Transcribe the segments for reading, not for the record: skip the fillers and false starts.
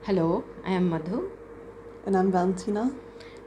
Hello, I am Madhu, And I'm Valentina.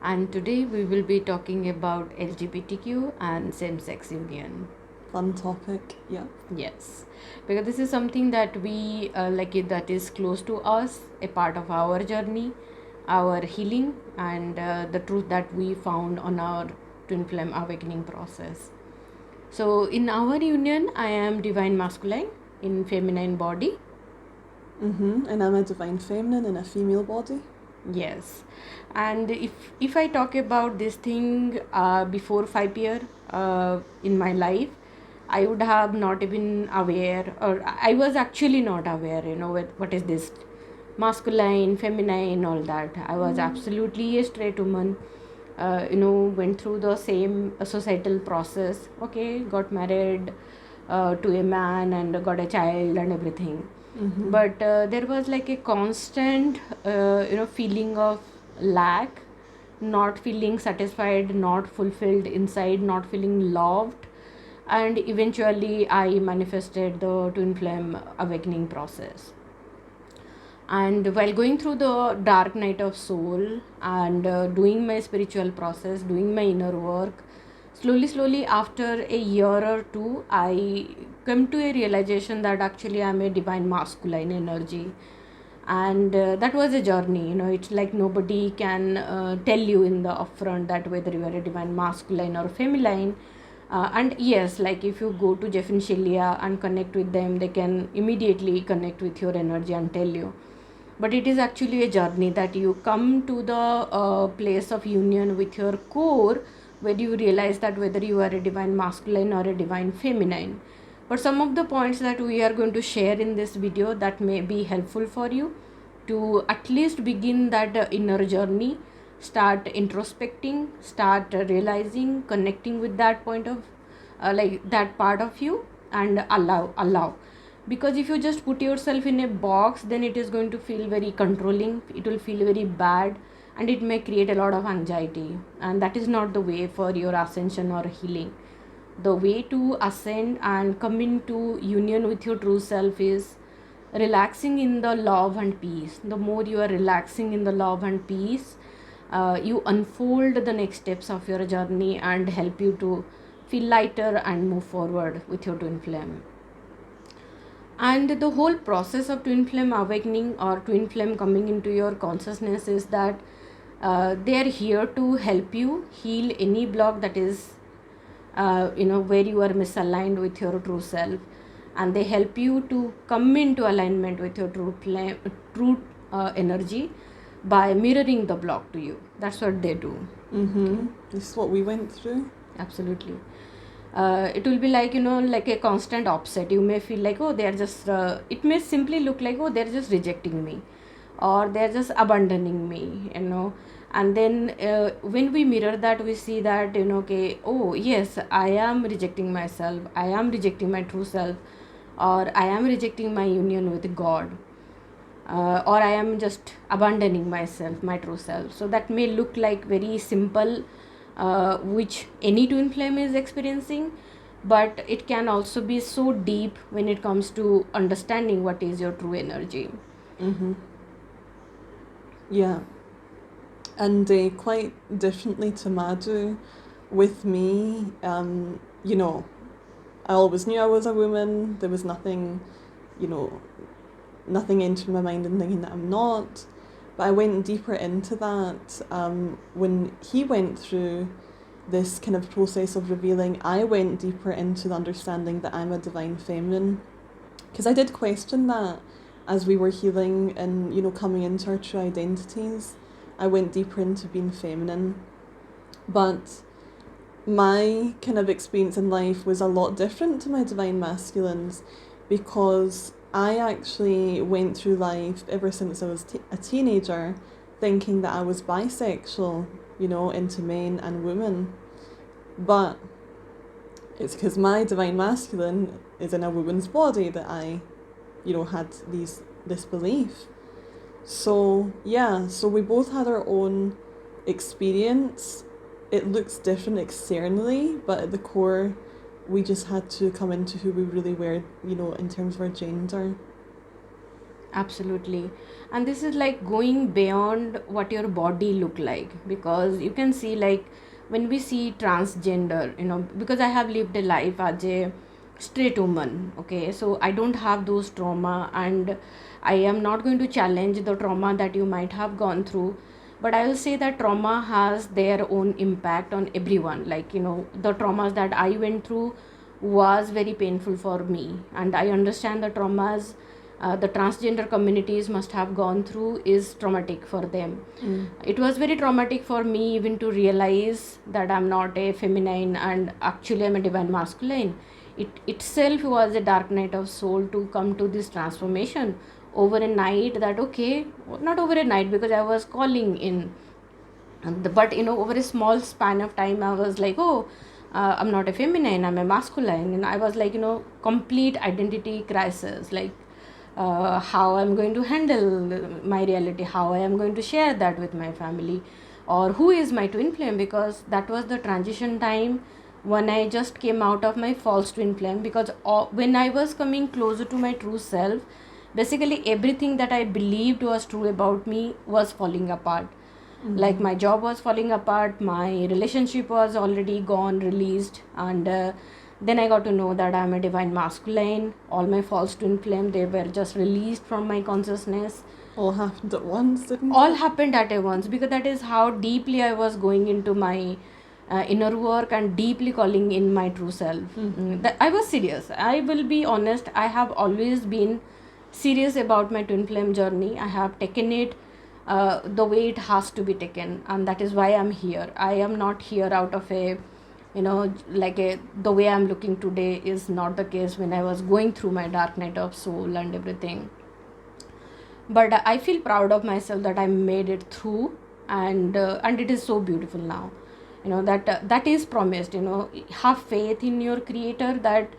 and today we will be talking about LGBTQ and same sex union. Fun topic. Yeah. Yes, because this is something that we that is close to us, a part of our journey, our healing, and the truth that we found on our twin flame awakening process. So, in our union, I am divine masculine in feminine body. And I'm a divine feminine in a female body. Yes, and if I talk about this thing before 5 year in my life, I would have not even aware, or I was actually not aware. What is this masculine, feminine, all that. I was absolutely a straight woman. Went through the same societal process. Okay, got married to a man and got a child and everything, but there was like a constant feeling of lack, not feeling satisfied, not fulfilled inside, not feeling loved. And eventually I manifested the twin flame awakening process. And while going through the dark night of soul and doing my spiritual process, doing my inner work, slowly after a year or two, I come to a realization that actually I'm a divine masculine energy. And that was a journey. It's like nobody can tell you in the upfront that whether you are a divine masculine or feminine. And yes, like if you go to Jeff and Shaleia and connect with them, they can immediately connect with your energy and tell you. But it is actually a journey that you come to the place of union with your core, where you realize that whether you are a divine masculine or a divine feminine. But some of the points that we are going to share in this video that may be helpful for you to at least begin that inner journey, start introspecting, start realizing, connecting with that point of like that part of you, and allow. Because if you just put yourself in a box, then it is going to feel very controlling, it will feel very bad, and it may create a lot of anxiety, and that is not the way for your ascension or healing. The way to ascend and come into union with your true self is relaxing in the love and peace. The more you are relaxing in the love and peace, you unfold the next steps of your journey and help you to feel lighter and move forward with your twin flame. And the whole process of twin flame awakening or twin flame coming into your consciousness is that they are here to help you heal any block that is where you are misaligned with your true self, and they help you to come into alignment with your true energy by mirroring the block to you. That's what they do. This is what we went through. Absolutely. It will be like a constant offset. You may feel like, oh, they are just it may simply look like, oh, they're just rejecting me, or they're just abandoning me. And then when we mirror that, we see that, okay, oh yes, I am rejecting myself, I am rejecting my true self, or I am rejecting my union with God, or I am just abandoning myself, my true self. So that may look like very simple, which any twin flame is experiencing, but it can also be so deep when it comes to understanding what is your true energy. Yeah. And quite differently to Madhu, with me, I always knew I was a woman. There was nothing, nothing entering my mind and thinking that I'm not. But I went deeper into that when he went through this kind of process of revealing. I went deeper into the understanding that I'm a divine feminine, because I did question that as we were healing and coming into our true identities. I went deeper into being feminine, but my kind of experience in life was a lot different to my divine masculines, because I actually went through life ever since I was a teenager thinking that I was bisexual, into men and women. But it's because my divine masculine is in a woman's body that I, had this belief. So yeah, so we both had our own experience. It looks different externally, but at the core, we just had to come into who we really were, in terms of our gender. Absolutely. And this is like going beyond what your body look like, because you can see like when we see transgender, because I have lived a life as a straight woman, okay, so I don't have those trauma, and I am not going to challenge the trauma that you might have gone through, but I will say that trauma has their own impact on everyone. Like, the traumas that I went through was very painful for me, and I understand the traumas the transgender communities must have gone through is traumatic for them. It was very traumatic for me even to realize that I'm not a feminine and actually I'm a divine masculine. It itself was a dark night of soul to come to this transformation over a night. That okay, not over a night, because I was calling in, but over a small span of time I was like, oh, I'm not a feminine, I'm a masculine, and I was like, complete identity crisis, like how I'm going to handle my reality, how I am going to share that with my family, or who is my twin flame, because that was the transition time when I just came out of my false twin flame. Because when I was coming closer to my true self, basically everything that I believed was true about me was falling apart. Like my job was falling apart, my relationship was already gone, released, and then I got to know that I'm a divine masculine. All my false twin flame, they were just released from my consciousness. All happened at once, didn't All it? happened at once, because that is how deeply I was going into my inner work and deeply calling in my true self. That I was serious. I will be honest, I have always been serious about my twin flame journey. I have taken it the way it has to be taken, and that is why I'm here. I am not here out of a the way I'm looking today is not the case when I was going through my dark night of soul and everything. But I feel proud of myself that I made it through, and it is so beautiful now. That is promised. Have faith in your creator, that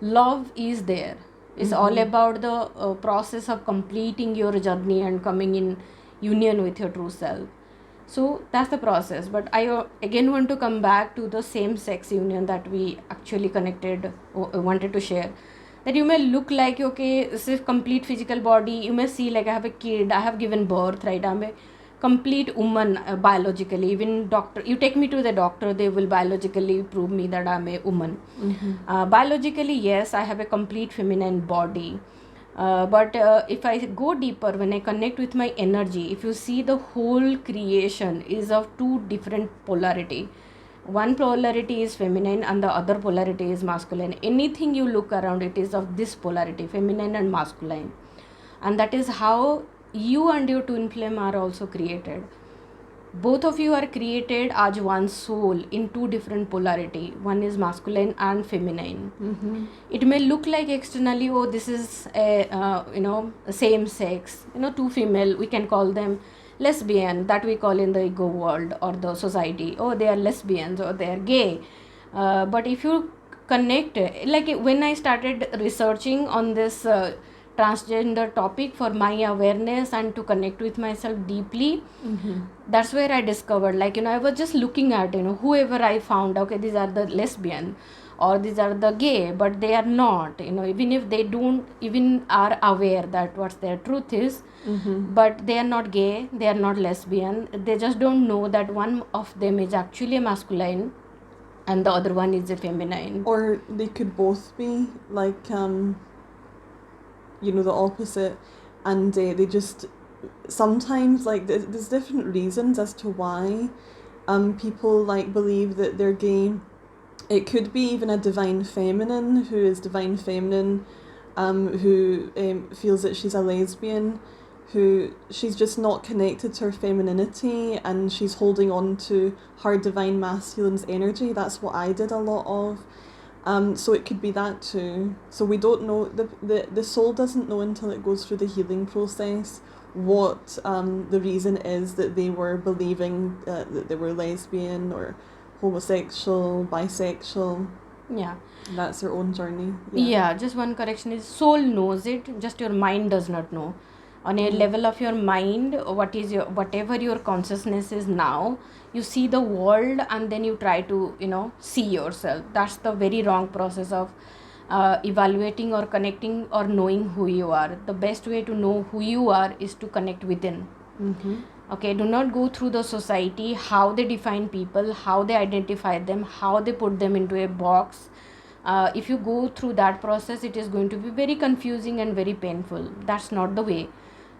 love is there. It's all about the process of completing your journey and coming in union with your true self. So that's the process. But I again want to come back to the same sex union that we actually connected, wanted to share. That you may look like, okay, this is complete physical body, you may see like I have a kid, I have given birth, right, I'm a complete woman biologically. Even doctor, you take me to the doctor, they will biologically prove me that I'm a woman. Biologically, yes, I have a complete feminine body. But if I go deeper, when I connect with my energy, if you see, the whole creation is of two different polarity. One polarity is feminine and the other polarity is masculine. Anything you look around, it is of this polarity, feminine and masculine. And that is how you and your twin flame are also created. Both of you are created as one soul in two different polarity. One is masculine and feminine. It may look like externally, oh, this is a same sex, two female, we can call them lesbian, that we call in the ego world or the society, oh, they are lesbians or they are gay. But if you connect, like when I started researching on this transgender topic for my awareness and to connect with myself deeply, that's where I discovered, like, I was just looking at, whoever I found, okay, these are the lesbian or these are the gay, but they are not, even if they don't even are aware that what their truth is. But they are not gay, they are not lesbian, they just don't know that one of them is actually a masculine and the other one is a feminine. Or they could both be like the opposite, and they just sometimes, like, there's different reasons as to why people like believe that they're gay. It could be even a divine feminine who is divine feminine, who feels that she's a lesbian, who she's just not connected to her femininity and she's holding on to her divine masculine's energy. That's what I did a lot of. So it could be that too. So we don't know, the soul doesn't know until it goes through the healing process what the reason is that they were believing that they were lesbian or homosexual, bisexual. Yeah. That's their own journey. Yeah, just one correction is soul knows it, just your mind does not know. On a level of your mind, whatever your consciousness is now, you see the world and then you try to see yourself. That's the very wrong process of evaluating or connecting or knowing who you are. The best way to know who you are is to connect within. Mm-hmm. Okay, do not go through the society, how they define people, how they identify them, how they put them into a box. If you go through that process, it is going to be very confusing and very painful. That's not the way.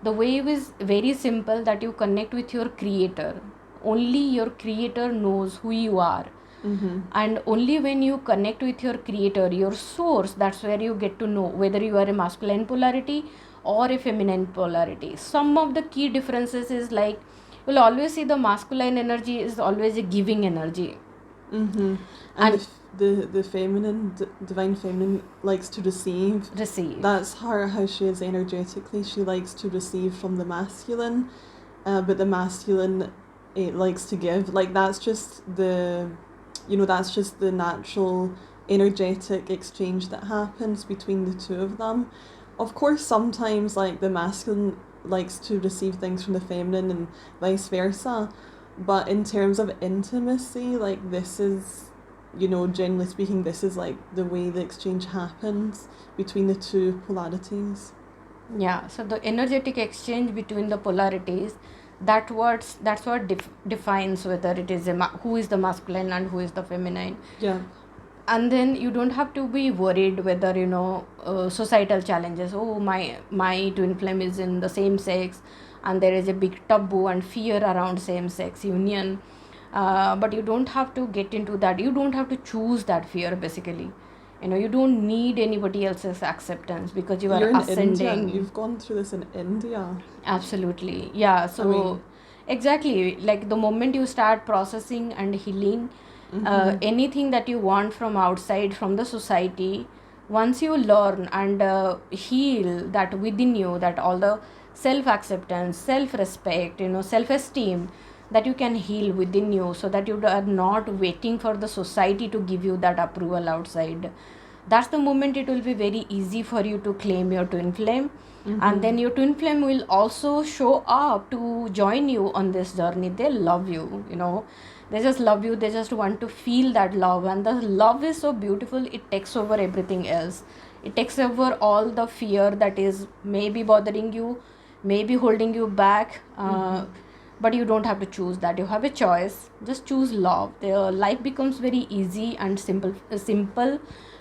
The way is very simple, that you connect with your creator. Only your creator knows who you are. Mm-hmm. And only when you connect with your creator, your source, that's where you get to know whether you are a masculine polarity or a feminine polarity. Some of the key differences is like, you'll always see the masculine energy is always a giving energy. Mm-hmm. And And the feminine, divine feminine, likes to receive. receive. That's how she is energetically. She likes to receive from the masculine, but the masculine, it likes to give. Like, that's just the natural energetic exchange that happens between the two of them. Of course, sometimes, like, the masculine likes to receive things from the feminine and vice versa. But in terms of intimacy, like, this is, generally speaking, this is like the way the exchange happens between the two polarities. Yeah, so the energetic exchange between the polarities, that's what defines whether it is who is the masculine and who is the feminine. Yeah. And then you don't have to be worried whether societal challenges. Oh, my twin flame is in the same sex, and there is a big taboo and fear around same sex union. But you don't have to get into that. You don't have to choose that fear, basically. You don't need anybody else's acceptance, because you are You're in India. ascending. You've gone through this in India. Absolutely, yeah. So I mean, exactly, like the moment you start processing and healing, mm-hmm. anything that you want from outside, from the society, once you learn and heal that within you, that all the self acceptance, self respect, self esteem, that you can heal within you, so that you are not waiting for the society to give you that approval outside. That's the moment it will be very easy for you to claim your twin flame. Mm-hmm. And then your twin flame will also show up to join you on this journey. They love you, they just love you. They just want to feel that love, and the love is so beautiful, it takes over everything else. It takes over all the fear that is maybe bothering you, maybe holding you back. But you don't have to choose that. You have a choice. Just choose love. The life becomes very easy and simple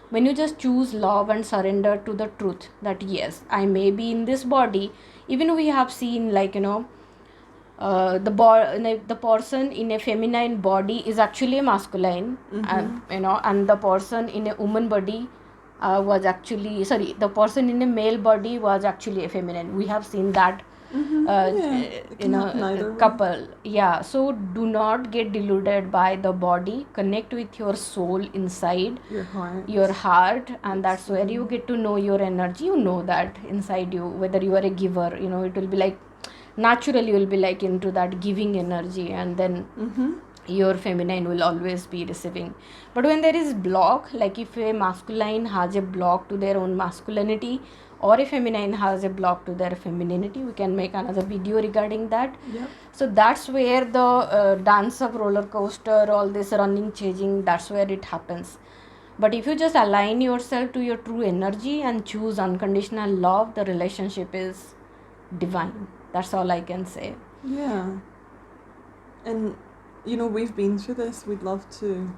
when you just choose love and surrender to the truth that yes, I may be in this body. Even we have seen, like, the person in a feminine body is actually a masculine. And the person in a woman body was actually, sorry, the person in a male body was actually a feminine. We have seen that. It can happen either way. Couple. Yeah, so do not get deluded by the body. Connect with your soul inside Your heart. And that's where you get to know your energy. You know that inside you, whether you are a giver, it will be like naturally you will be like into that giving energy, and then your feminine will always be receiving. But when there is block, like if a masculine has a block to their own masculinity, or a feminine has a block to their femininity, we can make another video regarding that. Yep. So that's where the dance of roller coaster, all this running, changing, that's where it happens. But if you just align yourself to your true energy and choose unconditional love, the relationship is divine. That's all I can say. Yeah. And, we've been through this. We'd love to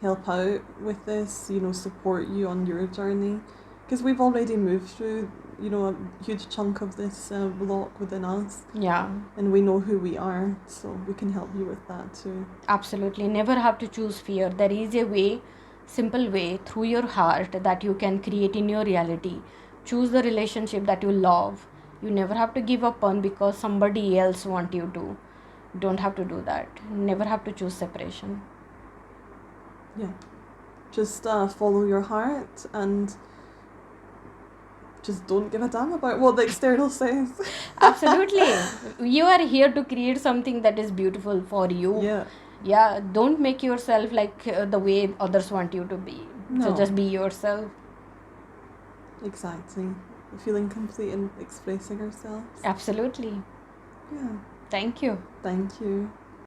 help out with this, support you on your journey. Because we've already moved through, a huge chunk of this block within us. Yeah. And we know who we are, so we can help you with that too. Absolutely. Never have to choose fear. There is a way, simple way, through your heart that you can create in your reality. Choose the relationship that you love. You never have to give up on because somebody else want you to. Don't have to do that. Never have to choose separation. Yeah. Just follow your heart and just don't give a damn about what the external says. Absolutely. You are here to create something that is beautiful for you. Yeah. Yeah, don't make yourself like the way others want you to be. No. So just be yourself. Exactly. Feeling complete and expressing ourselves. Absolutely. Yeah. Thank you. Thank you.